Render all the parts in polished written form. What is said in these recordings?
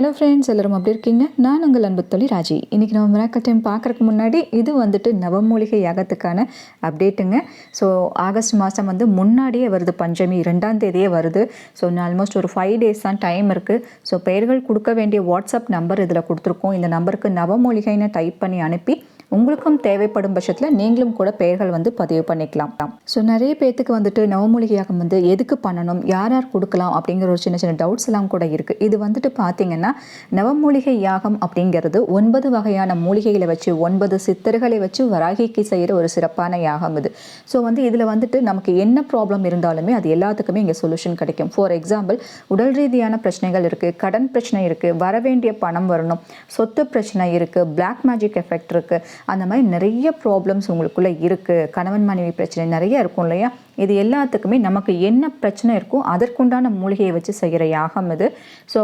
Hello friends, எல்லோரும் அப்படி இருக்கீங்க? நான் உங்கள் அன்பு தோழி ராஜி. இன்றைக்கி நம்ம மிராக்கிள் டைம் பார்க்குறதுக்கு முன்னாடி இது வந்துட்டு நவமூலிகை யாகத்துக்கான அப்டேட்டுங்க. ஸோ ஆகஸ்ட் மாதம் முன்னாடியே வருது, பஞ்சமி 2ஆம் தேதியே வருது. ஸோ ஆல்மோஸ்ட் ஒரு 5 days தான் டைம் இருக்குது. ஸோ பெயர்கள் கொடுக்க வேண்டிய வாட்ஸ்அப் நம்பர் இதில் கொடுத்துருக்கோம். இந்த நம்பருக்கு நவமூலிகைன்னு டைப் பண்ணி அனுப்பி உங்களுக்கும் தேவைப்படும் பட்சத்தில் நீங்களும் கூட பெயர்கள் பதிவு பண்ணிக்கலாம். ஸோ நிறைய பேர்த்துக்கு நவமூலிகை யாகம் எதுக்கு பண்ணணும், யார் யார் கொடுக்கலாம் அப்படிங்கிற ஒரு சின்ன சின்ன டவுட்ஸ் எல்லாம் கூட இருக்குது. இது பார்த்தீங்கன்னா நவமூலிகை யாகம் அப்படிங்கிறது 9 வகையான மூலிகைகளை வச்சு 9 சித்தர்களை வச்சு வராகிக்கு செய்கிற ஒரு சிறப்பான யாகம் இது. ஸோ இதில் நமக்கு என்ன ப்ராப்ளம் இருந்தாலுமே அது எல்லாத்துக்குமே இங்கே சொல்யூஷன் கிடைக்கும். ஃபார் எக்ஸாம்பிள், உடல் ரீதியான பிரச்சனைகள் இருக்குது, கடன் பிரச்சனை இருக்குது, வரவேண்டிய பணம் வரணும், சொத்து பிரச்சனை இருக்குது, பிளாக் மேஜிக் எஃபெக்ட் இருக்குது, அந்த மாதிரி நிறைய ப்ராப்ளம்ஸ் உங்களுக்குள்ளே இருக்குது. கணவன் மனைவி பிரச்சனை நிறைய இருக்கும் இல்லையா? இது எல்லாத்துக்குமே நமக்கு என்ன பிரச்சனை இருக்கோ அதற்குண்டான மூலிகையை வச்சு செய்கிற யாகம் இது. ஸோ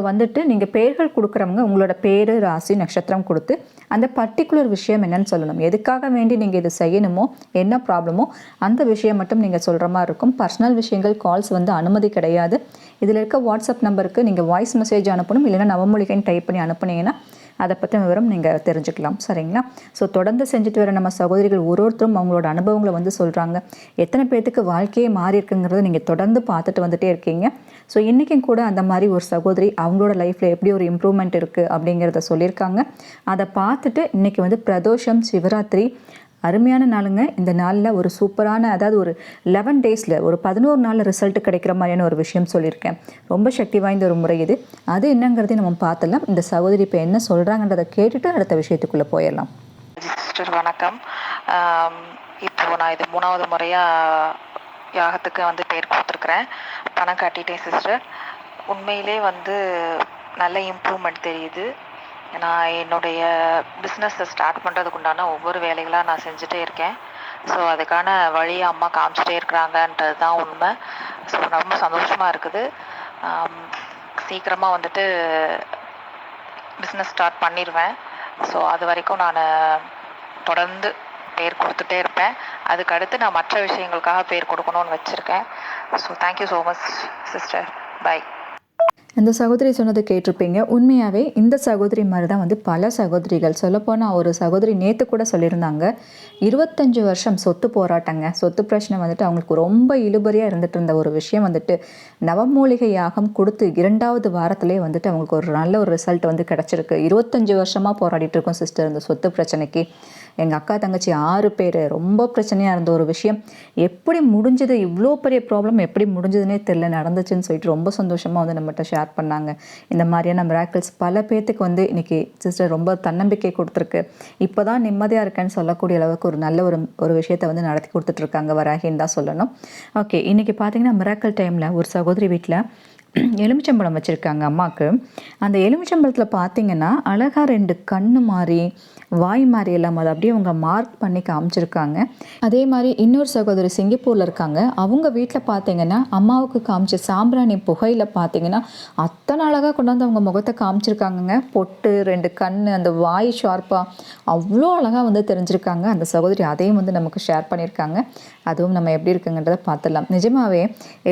நீங்கள் பெயர்கள் கொடுக்குறவங்க உங்களோட பேர், ராசி, நட்சத்திரம் கொடுத்து அந்த பர்டிகுலர் விஷயம் என்னன்னு சொல்லணும். எதுக்காக வேண்டி நீங்கள் இது செய்யணுமோ, என்ன ப்ராப்ளமோ அந்த விஷயம் மட்டும் நீங்கள் சொல்கிற மாதிரி இருக்கும். பர்சனல் விஷயங்கள் கால்ஸ் அனுமதி கிடையாது. இதில் இருக்க வாட்ஸ்அப் நம்பருக்கு நீங்கள் வாய்ஸ் மெசேஜ் அனுப்பணும், இல்லைன்னா நவமூலிகைன்னு டைப் பண்ணி அனுப்புனீங்கன்னா அதை பற்றி விவரம் நீங்கள் தெரிஞ்சுக்கலாம். சரிங்களா? ஸோ தொடர்ந்து செஞ்சுட்டு வர நம்ம சகோதரிகள் ஒருத்தரும் அவங்களோட அனுபவங்களை சொல்கிறாங்க. எத்தனை பேர்த்துக்கு வாழ்க்கையே மாறி இருக்குங்கிறத நீங்கள் தொடர்ந்து பார்த்துட்டு வந்துட்டே இருக்கீங்க. ஸோ இன்றைக்கும் கூட அந்த மாதிரி ஒரு சகோதரி அவங்களோட லைஃப்பில் எப்படி ஒரு இம்ப்ரூவ்மெண்ட் இருக்குது அப்படிங்கிறத சொல்லியிருக்காங்க. அதை பார்த்துட்டு இன்றைக்கி பிரதோஷம், சிவராத்திரி அருமையான நாளுங்க. இந்த நாளில் ஒரு சூப்பரான, அதாவது ஒரு 11 days ஒரு 11 நாளில் ரிசல்ட் கிடைக்கிற மாதிரியான ஒரு விஷயம் சொல்லியிருக்கேன். ரொம்ப சக்தி வாய்ந்த ஒரு முறை இது. அது என்னங்கிறதையும் நம்ம பார்த்துடலாம். இந்த சகோதரி இப்போ என்ன சொல்கிறாங்கன்றதை கேட்டுட்டு அடுத்த விஷயத்துக்குள்ளே போயிடலாம். சிஸ்டர் வணக்கம். இப்போ நான் இது 3வது முறையாக யாகத்துக்கு பேர் கொடுத்துருக்குறேன். பணம் கட்டிட்டேன் சிஸ்டர். உண்மையிலே நல்ல இம்ப்ரூவ்மெண்ட் தெரியுது. நான் என்னுடைய பிஸ்னஸை ஸ்டார்ட் பண்ணுறதுக்கு உண்டான ஒவ்வொரு வேலைகளாக நான் செஞ்சுட்டே இருக்கேன். ஸோ அதுக்கான வழியை அம்மா காமிச்சிட்டே இருக்கிறாங்கன்றது தான் உண்மை. ஸோ ரொம்ப சந்தோஷமாக இருக்குது. சீக்கிரமாக பிஸ்னஸ் ஸ்டார்ட் பண்ணிடுவேன். ஸோ அது வரைக்கும் நான் தொடர்ந்து பேர் கொடுத்துட்டே இருப்பேன். அதுக்கு அடுத்து நான் மற்ற விஷயங்களுக்காக பேர் கொடுக்கணும்னு வச்சுருக்கேன். So thank you so much sister. Bye. இந்த சகோதரி சொன்னதை கேட்டிருப்பீங்க. உண்மையாகவே இந்த சகோதரி மாதிரி தான் பல சகோதரிகள், சொல்லப்போனால் ஒரு சகோதரி நேற்று கூட சொல்லியிருந்தாங்க, 25 வருஷம் சொத்து போராட்டங்க. சொத்து பிரச்சனை அவங்களுக்கு ரொம்ப இழுபறியாக இருந்துட்டு இருந்த ஒரு விஷயம் நவமூலிகை யாகம் கொடுத்து 2வது வாரத்திலே அவங்களுக்கு ஒரு நல்ல ஒரு ரிசல்ட் கிடச்சிருக்கு. 25 வருஷமாக போராடிட்டு இருக்கோம் சிஸ்டர் இந்த சொத்து பிரச்சனைக்கு. எங்கள் அக்கா தங்கச்சி 6 பேர், ரொம்ப பிரச்சனையாக இருந்த ஒரு விஷயம் எப்படி முடிஞ்சது, இவ்வளோ பெரிய ப்ராப்ளம் எப்படி முடிஞ்சதுன்னே தெரியல, நடந்துச்சுன்னு சொல்லிட்டு ரொம்ப சந்தோஷமாக நம்மகிட்ட ஷேர் பண்ணாங்க. இந்த மாதிரியான மிராக்கிள்ஸ் பல பேர்த்துக்கு இன்றைக்கி சிஸ்டர் ரொம்ப தன்னம்பிக்கை கொடுத்துருக்கு. இப்போ தான் நிம்மதியாக இருக்கேன்னு சொல்லக்கூடிய அளவுக்கு ஒரு நல்ல ஒரு விஷயத்தை நடத்தி கொடுத்துட்ருக்காங்க வராகின்னு தான் சொல்லணும். ஓகே, இன்றைக்கி பார்த்தீங்கன்னா மிராக்கிள் டைமில் ஒரு சகோதரி வீட்டில் எலுமிச்சம்பழம் வச்சுருக்காங்க அம்மாவுக்கு. அந்த எலுமிச்சம்பழத்தில் பார்த்தீங்கன்னா அழகாக 2 கண்ணு மாதிரி, வாய் மாதிரி எல்லாம் அதை அப்படியே அவங்க மார்க் பண்ணி காமிச்சிருக்காங்க. அதே மாதிரி இன்னொரு சகோதரி சிங்கப்பூரில் இருக்காங்க. அவங்க வீட்டில் பார்த்தீங்கன்னா அம்மாவுக்கு காமிச்ச சாம்பிராணி புகையில் பார்த்தீங்கன்னா அத்தனை அழகாக கொண்டாந்து அவங்க முகத்தை காமிச்சிருக்காங்கங்க. பொட்டு, 2 கண், அந்த வாய் ஷார்ப்பாக அவ்வளோ அழகாக தெரிஞ்சிருக்காங்க அந்த சகோதரி. அதையும் நமக்கு ஷேர் பண்ணியிருக்காங்க. அதுவும் நம்ம எப்படி இருக்குங்கன்றதை பார்த்துடலாம். நிஜமாகவே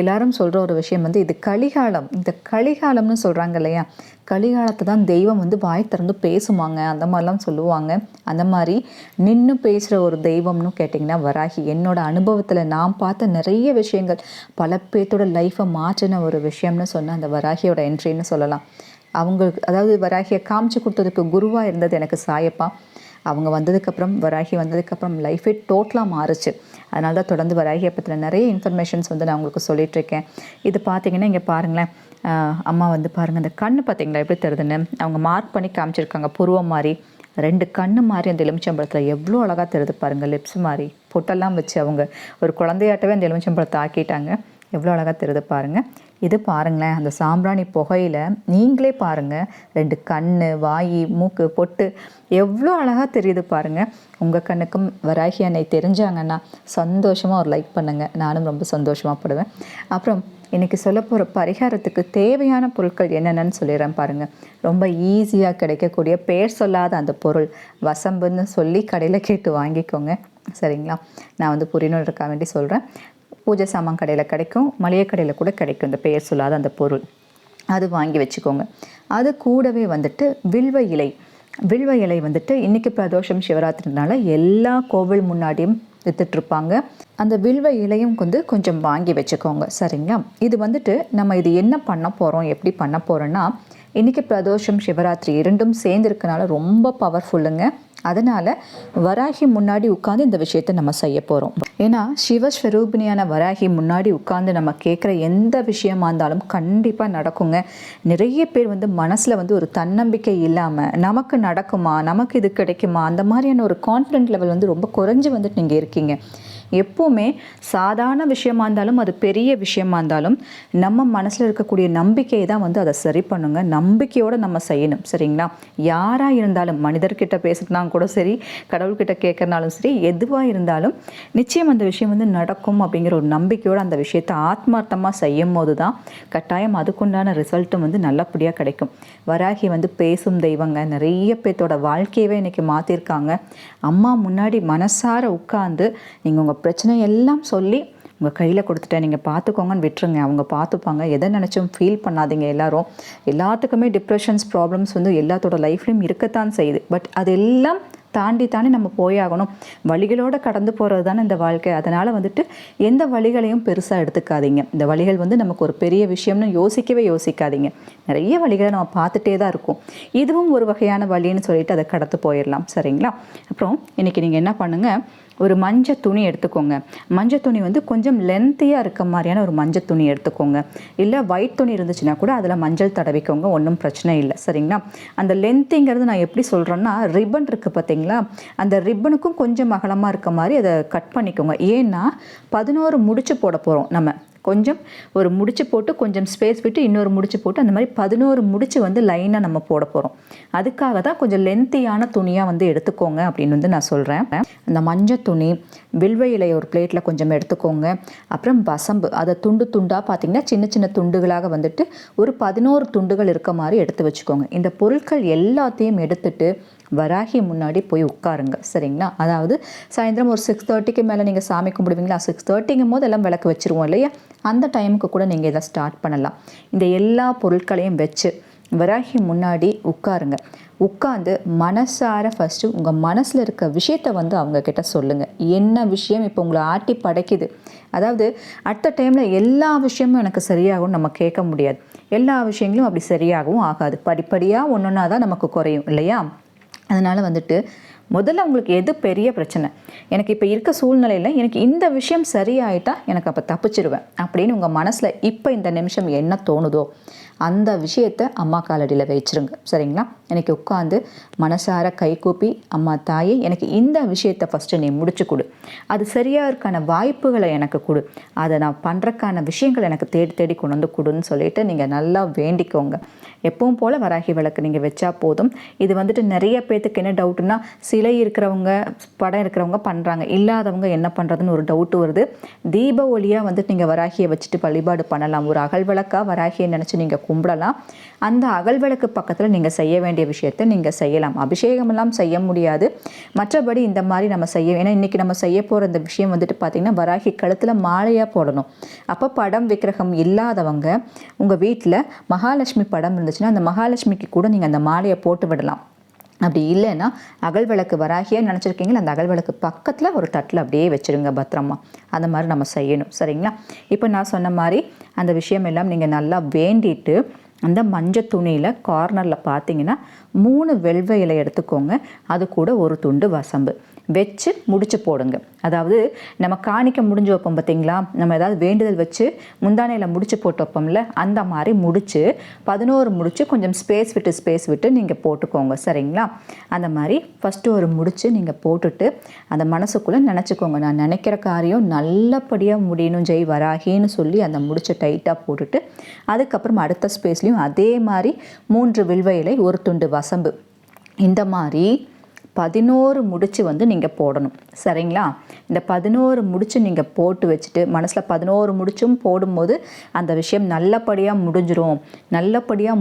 எல்லாரும் சொல்கிற ஒரு விஷயம் இது கலிகாலம். இந்த கலிகாலம்னு சொல்கிறாங்க இல்லையா, கலிகாலத்தை தான் தெய்வம் வாய் திறந்து பேசுவாங்க, அந்த மாதிரிலாம் சொல்லுவாங்க. அந்த மாதிரி நின்று பேசுகிற ஒரு தெய்வம்னு கேட்டிங்கன்னா வராகி. என்னோட அனுபவத்தில் நான் பார்த்த நிறைய விஷயங்கள், பல பேர்த்தோட லைஃப்பை மாற்றின ஒரு விஷயம்னு சொன்னால் அந்த வராகியோட என்ட்ரின்னு சொல்லலாம். அவங்களுக்கு, அதாவது வராகியை காமிச்சு கொடுத்ததுக்கு குருவாக இருந்தது எனக்கு சாயப்பா. அவங்க வந்ததுக்கப்புறம், வராகி வந்ததுக்கப்புறம் லைஃபே டோட்டலாக மாறுச்சு. அதனால தான் தொடர்ந்து வராகியை பற்றின நிறைய இன்ஃபர்மேஷன்ஸ் நான் உங்களுக்கு சொல்லிகிட்ருக்கேன். இது பார்த்தீங்கன்னா இங்கே பாருங்களேன், அம்மா பாருங்கள், அந்த கண் பார்த்தீங்களா எப்படி தருதுன்னு அவங்க மார்க் பண்ணி காமிச்சிருக்காங்க. புருவம் மாதிரி 2 கண்ணு மாதிரி அந்த எலுமிச்சம்பழத்தில் எவ்வளோ அழகாக தருது பாருங்கள். லிப்ஸ் மாதிரி பொட்டெல்லாம் வச்சு அவங்க ஒரு குழந்தையாட்டவே அந்த எலுமிச்சம்பழத்தை ஆக்கிட்டாங்க. எவ்வளோ அழகாக தெரியுது பாருங்கள். இது பாருங்களேன், அந்த சாம்பிராணி புகையில் நீங்களே பாருங்கள், 2 கண், வாய், மூக்கு, பொட்டு எவ்வளோ அழகாக தெரியுது பாருங்கள். உங்கள் கண்ணுக்கும் வராகி அன்னை தெரிஞ்சாங்கன்னா சந்தோஷமாக ஒரு லைக் பண்ணுங்கள். நானும் ரொம்ப சந்தோஷமாக படுவேன். அப்புறம் இன்றைக்கி சொல்ல போகிற பரிகாரத்துக்கு தேவையான பொருட்கள் என்னென்னு சொல்லிடுறேன் பாருங்கள். ரொம்ப ஈஸியாக கிடைக்கக்கூடிய, பேர் சொல்லாத அந்த பொருள் வசம்புன்னு சொல்லி கடையில் கேட்டு வாங்கிக்கோங்க. சரிங்களா? நான் புரியணுன்றதுக்காக வேண்டி சொல்கிறேன். பூஜை சாமான் கடையில் கிடைக்கும், மளிகை கடையில் கூட கிடைக்கும் இந்த பெயர் சொல்லாத அந்த பொருள். அது வாங்கி வச்சுக்கோங்க. அது கூடவே வந்துட்டு வில்வ இலை வந்துட்டு இன்றைக்கி பிரதோஷம் சிவராத்திரினால எல்லா கோவில் முன்னாடியும் விற்றுட்ருப்பாங்க. அந்த வில்வ இலையும் கொஞ்சம் வாங்கி வச்சுக்கோங்க. சரிங்களா? இது வந்துட்டு நம்ம இது என்ன பண்ண போகிறோம், எப்படி பண்ண போகிறோன்னா, இன்றைக்கி பிரதோஷம் சிவராத்திரி இரண்டும் சேர்ந்துருக்கனால ரொம்ப பவர்ஃபுல்லுங்க. அதனால் வராகி முன்னாடி உட்காந்து இந்த விஷயத்தை நம்ம செய்ய போகிறோம். ஏன்னா சிவஸ்வரூபிணியான வராகி முன்னாடி உட்காந்து நம்ம கேட்குற எந்த விஷயமா இருந்தாலும் கண்டிப்பாக நடக்குங்க. நிறைய பேர் மனசில் ஒரு தன்னம்பிக்கை இல்லாமல் நமக்கு நடக்குமா, நமக்கு இது கிடைக்குமா, அந்த மாதிரியான ஒரு கான்ஃபிடென்ட் லெவல் ரொம்ப குறைஞ்சி நீங்கள் இருக்கீங்க. எப்போவுமே சாதாரண விஷயமா இருந்தாலும் அது பெரிய விஷயமா இருந்தாலும் நம்ம மனசில் இருக்கக்கூடிய நம்பிக்கையை தான் அதை சரி பண்ணுங்க. நம்பிக்கையோடு நம்ம செய்யணும். சரிங்களா? யாராக இருந்தாலும் மனிதர்கிட்ட பேசுறதுனா கூட சரி, கடவுள்கிட்ட கேட்கறனாலும் சரி, எதுவாக இருந்தாலும் நிச்சயம் அந்த விஷயம் நடக்கும் அப்படிங்கிற ஒரு நம்பிக்கையோடு அந்த விஷயத்தை ஆத்மார்த்தமாக செய்யும் போது தான் கட்டாயம் அதுக்குண்டான ரிசல்ட்டும் நல்லபடியாக கிடைக்கும். வராகி பேசும் தெய்வங்க. நிறைய பேர்த்தோட வாழ்க்கையவே இன்றைக்கி மாற்றிருக்காங்க. அம்மா முன்னாடி மனசார உட்கார்ந்து நீங்கள் உங்கள் பிரச்சனை எல்லாம் சொல்லி உங்கள் கையில் கொடுத்துட்டேன், நீங்கள் பார்த்துக்கோங்கன்னு விட்டுருங்க. அவங்க பார்த்துப்பாங்க. எதை நினச்சும் ஃபீல் பண்ணாதீங்க. எல்லாத்துக்குமே டிப்ரெஷன்ஸ் ப்ராப்ளம்ஸ் எல்லாத்தோட லைஃப்லையும் இருக்கத்தான் செய்யுது. பட் அது எல்லாம் தாண்டி நம்ம போயாகணும். வழிகளோடு கடந்து போகிறது தானே இந்த வாழ்க்கை. அதனால் எந்த வழிகளையும் பெருசாக எடுத்துக்காதீங்க. இந்த வழிகள் நமக்கு ஒரு பெரிய விஷயம்னு யோசிக்காதீங்க. நிறைய வழிகளை நம்ம பார்த்துட்டே தான் இருக்கும். இதுவும் ஒரு வகையான வழின்னு சொல்லிட்டு அதை கடந்து போயிடலாம். சரிங்களா? அப்புறம் இன்றைக்கி நீங்கள் என்ன பண்ணுங்கள், ஒரு மஞ்சள் துணி எடுத்துக்கோங்க. மஞ்சள் துணி கொஞ்சம் லென்த்தியாக இருக்க மாதிரியான ஒரு மஞ்சள் துணி எடுத்துக்கோங்க. இல்லை ஒயிட் துணி இருந்துச்சுன்னா கூட அதில் மஞ்சள் தடவிக்கோங்க, ஒன்றும் பிரச்சனை இல்லை. சரிங்களா? அந்த லென்த்திங்கிறது நான் எப்படி சொல்கிறேன்னா, ரிப்பன் இருக்குது பார்த்தீங்களா, அந்த ரிப்பனுக்கும் கொஞ்சம் அகலமாக இருக்க மாதிரி அதை கட் பண்ணிக்கோங்க. ஏன்னா 11 முடிச்சு போட போகிறோம். நம்ம கொஞ்சம் ஒரு முடிச்சு போட்டு கொஞ்சம் ஸ்பேஸ் விட்டு இன்னொரு முடிச்சு போட்டு அந்த மாதிரி 11 முடிச்சு லைனாக நம்ம போட போகிறோம். அதுக்காக தான் கொஞ்சம் லென்த்தியான துணியாக எடுத்துக்கோங்க அப்படின்னு நான் சொல்கிறேன். அந்த மஞ்சள் துணி, வில்வ இலை ஒரு பிளேட்டில் கொஞ்சம் எடுத்துக்கோங்க. அப்புறம் வசம்பு, அதை துண்டாக பார்த்திங்கன்னா சின்ன சின்ன துண்டுகளாக ஒரு 11 துண்டுகள் இருக்க மாதிரி எடுத்து வச்சுக்கோங்க. இந்த பொருட்கள் எல்லாத்தையும் எடுத்துட்டு வராகி முன்னாடி போய் உட்காருங்க. சரிங்களா? அதாவது சாயந்தரம் ஒரு 6:30க்கு மேலே நீங்கள் சாமி கும்பிடுவீங்களா, 6:30ங்கும் போது எல்லாம் விளக்கு வச்சுருவோம் இல்லையா, அந்த டைமுக்கு கூட நீங்கள் இதை ஸ்டார்ட் பண்ணலாம். இந்த எல்லா பொருட்களையும் வச்சு வராகி முன்னாடி உட்காருங்க. உட்காந்து மனசார ஃபஸ்ட்டு உங்கள் மனசில் இருக்க விஷயத்தை அவங்கக்கிட்ட சொல்லுங்கள். என்ன விஷயம் இப்போ உங்களை ஆட்டி படைக்குது. அதாவது அடுத்த டைமில் எல்லா விஷயமும் எனக்கு சரியாகும் நம்ம கேட்க முடியாது. எல்லா விஷயங்களும் அப்படி சரியாகவும் ஆகாது. படிப்படியாக ஒன்றொன்னா தான் நமக்கு குறையும் இல்லையா? அதனால் முதல்ல உங்களுக்கு எது பெரிய பிரச்சனை, எனக்கு இப்போ இருக்க சூழ்நிலையில் எனக்கு இந்த விஷயம் சரியாயிட்டா எனக்கு அப்போ தப்பிச்சிருவேன் அப்படின்னு உங்கள் மனசில் இப்போ இந்த நிமிஷம் என்ன தோணுதோ அந்த விஷயத்தை அம்மா காலடியில் வச்சிருங்க. சரிங்களா? எனக்கு உட்காந்து மனசார கை கூப்பி, அம்மா தாயே எனக்கு இந்த விஷயத்தை ஃபஸ்ட்டு நீ முடிச்சு கொடு, அது சரியாகிறதுக்கான வாய்ப்புகளை எனக்கு கொடு, அதை நான் பண்ணுறக்கான விஷயங்கள் எனக்கு தேடி தேடி கொண்டு வந்து கொடுன்னு சொல்லிட்டு நீங்கள் நல்லா வேண்டிக்கோங்க. எப்பவும் போல் வராகி விளக்கு நீங்கள் வச்சா போதும். இது நிறைய பேர்த்துக்கு என்ன டவுட்னா, சிலை இருக்கிறவங்க படம் இருக்கிறவங்க பண்ணுறாங்க, இல்லாதவங்க என்ன பண்ணுறதுன்னு ஒரு டவுட்டு வருது. தீப ஒளியாக நீங்கள் வராகியை வச்சுட்டு வழிபாடு பண்ணலாம். ஒரு அகல் விளக்காக வராகியை நினச்சி நீங்கள் கும்பிடலாம். அந்த அகல் விளக்கு பக்கத்தில் நீங்கள் செய்ய வேண்டிய விஷயத்தை நீங்கள் செய்யலாம். அபிஷேகமெல்லாம் செய்ய முடியாது. மற்றபடி இந்த மாதிரி நம்ம ஏன்னா இன்றைக்கி நம்ம செய்ய போகிற இந்த விஷயம் பார்த்திங்கன்னா, வராகி கழுத்தில் மாலையாக போடணும். அப்போ படம் விக்கிரகம் இல்லாதவங்க உங்கள் வீட்டில் மகாலட்சுமி படம் இருந்துச்சுன்னா அந்த மகாலட்சுமிக்கு கூட நீங்கள் அந்த மாலையை போட்டு விடலாம். அப்படி இல்லைன்னா அகல் விளக்கு வராகியாக நினச்சிருக்கீங்களா, அந்த அகல் விளக்கு பக்கத்தில் ஒரு தட்டில் அப்படியே வச்சுருங்க பத்திரமா. அந்த மாதிரி நம்ம செய்யணும். சரிங்களா? இப்போ நான் சொன்ன மாதிரி அந்த விஷயம் எல்லாம் நீங்கள் நல்லா வேண்டிட்டு அந்த மஞ்சள் துணியில் கார்னரில் பார்த்தீங்கன்னா 3 வெல்வ இலை எடுத்துக்கோங்க. அது கூட ஒரு துண்டு வசம்பு வச்சு முடிச்சு போடுங்க. அதாவது நம்ம காணிக்க முடிஞ்சு வைப்போம் பார்த்தீங்களா, நம்ம ஏதாவது வேண்டுதல் வச்சு முந்தானையில் முடிச்சு போட்டு வைப்போம்ல, அந்த மாதிரி முடிச்சு 11 முடிச்சு கொஞ்சம் ஸ்பேஸ் விட்டு நீங்கள் போட்டுக்கோங்க. சரிங்களா? அந்த மாதிரி ஃபஸ்ட்டு ஒரு முடிச்சு நீங்கள் போட்டுட்டு அந்த மனசுக்குள்ளே நினச்சிக்கோங்க, நான் நினைக்கிற காரியம் நல்லபடியாக முடியணும் ஜெய் வராகின்னு சொல்லி அந்த முடிச்சை டைட்டாக போட்டுட்டு அதுக்கப்புறம் அடுத்த ஸ்பேஸ்லையும் அதே மாதிரி 3 வில்வ இலை, ஒரு துண்டு வசம்பு, இந்த மாதிரி 11 முடிச்சு நீங்கள் போடணும். சரிங்களா? இந்த 11 முடிச்சு நீங்கள் போட்டு வச்சுட்டு மனசில் 11 முடிச்சும் போடும்போது அந்த விஷயம் நல்லபடியாக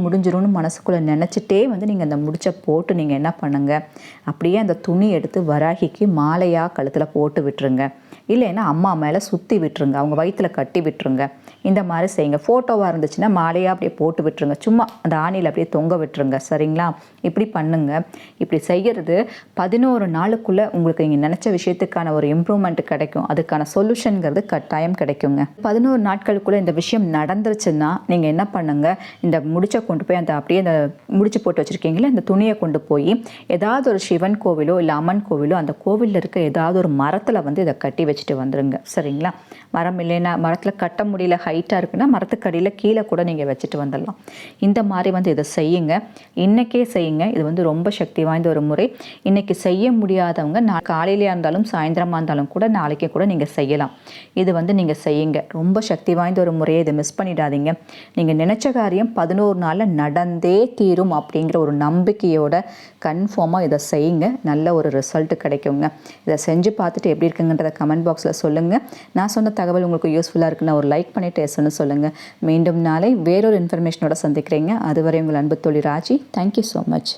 முடிஞ்சிரும்னு மனசுக்குள்ளே நினச்சிட்டே நீங்கள் அந்த முடிச்சை போட்டு நீங்கள் என்ன பண்ணுங்கள், அப்படியே அந்த துணி எடுத்து வராகிக்கு மாலையாக கழுத்தில் போட்டு விட்டுருங்க. இல்லைன்னா அம்மா மேலே சுற்றி விட்டுருங்க, அவங்க வயிற்றில் கட்டி விட்டுருங்க. இந்த மாதிரி செய்யுங்க. ஃபோட்டோவாக இருந்துச்சுன்னா மாலையாக அப்படியே போட்டு விட்டுருங்க, சும்மா அந்த ஆணியில் அப்படியே தொங்க விட்டுருங்க. சரிங்களா? இப்படி பண்ணுங்க. இப்படி செய்கிறது 11 நாளுக்குள்ளே உங்களுக்கு நீங்கள் நினச்ச விஷயத்துக்கான ஒரு இம்ப்ரூவ்மெண்ட் கிடைக்கும். அதுக்கான சொல்யூஷனுங்கிறது கட்டாயம் கிடைக்குங்க. 11 நாட்களுக்குள்ளே இந்த விஷயம் நடந்துருச்சுன்னா நீங்கள் என்ன பண்ணுங்க, இந்த முடிச்சை கொண்டு போய் அந்த அப்படியே அந்த முடிச்சு போட்டு வச்சுருக்கீங்களே இந்த துணியை கொண்டு போய் ஏதாவது ஒரு சிவன் கோவிலோ இல்லை அம்மன் கோவிலோ அந்த கோவிலில் இருக்க ஏதாவது ஒரு மரத்தில் வந்து இதை கட்டி வச்சுட்டு வந்துடுங்க. சரிங்களா? மரம் இல்லைன்னா மரத்தில் கட்ட முடியல, ஹைட்டாக இருக்குன்னா மரத்துக்கடியில் கீழே கூட நீங்கள் வச்சுட்டு வந்துடலாம். இந்த மாதிரி வந்து இதை செய்யுங்க. இன்றைக்கே செய்யுங்க. இது வந்து ரொம்ப சக்தி வாய்ந்த ஒரு முறை. இன்றைக்கி செய்ய முடியாதவங்க காலையிலையாக இருந்தாலும் சாயந்தரமாக இருந்தாலும் கூட நாளைக்கே கூட நீங்கள் செய்யலாம். இது வந்து நீங்கள் செய்யுங்க. ரொம்ப சக்தி வாய்ந்த ஒரு முறையை இதை மிஸ் பண்ணிடாதீங்க. நீங்கள் நினச்ச காரியம் 11 நாளில் நடந்தே தீரும் அப்படிங்கிற ஒரு நம்பிக்கையோட கன்ஃபார்மாக இதை செய்யுங்க. நல்ல ஒரு ரிசல்ட் கிடைக்குங்க. இதை செஞ்சு பார்த்துட்டு எப்படி இருக்குங்கன்றத கமெண்ட் பாக்ஸில் சொல்லுங்கள். நான் சொன்ன தகவல் உங்களுக்கு யூஸ்ஃபுல்லாக இருக்குன்னா ஒரு லைக் பண்ணிவிட்டு எஸ்ன்னு சொல்லுங்கள். மீண்டும் நாளை வேறொரு இன்ஃபர்மேஷனோட சந்திக்கிறீங்க. அதுவரை உங்கள் அன்பு தோழி ராஜி. Thank you so much.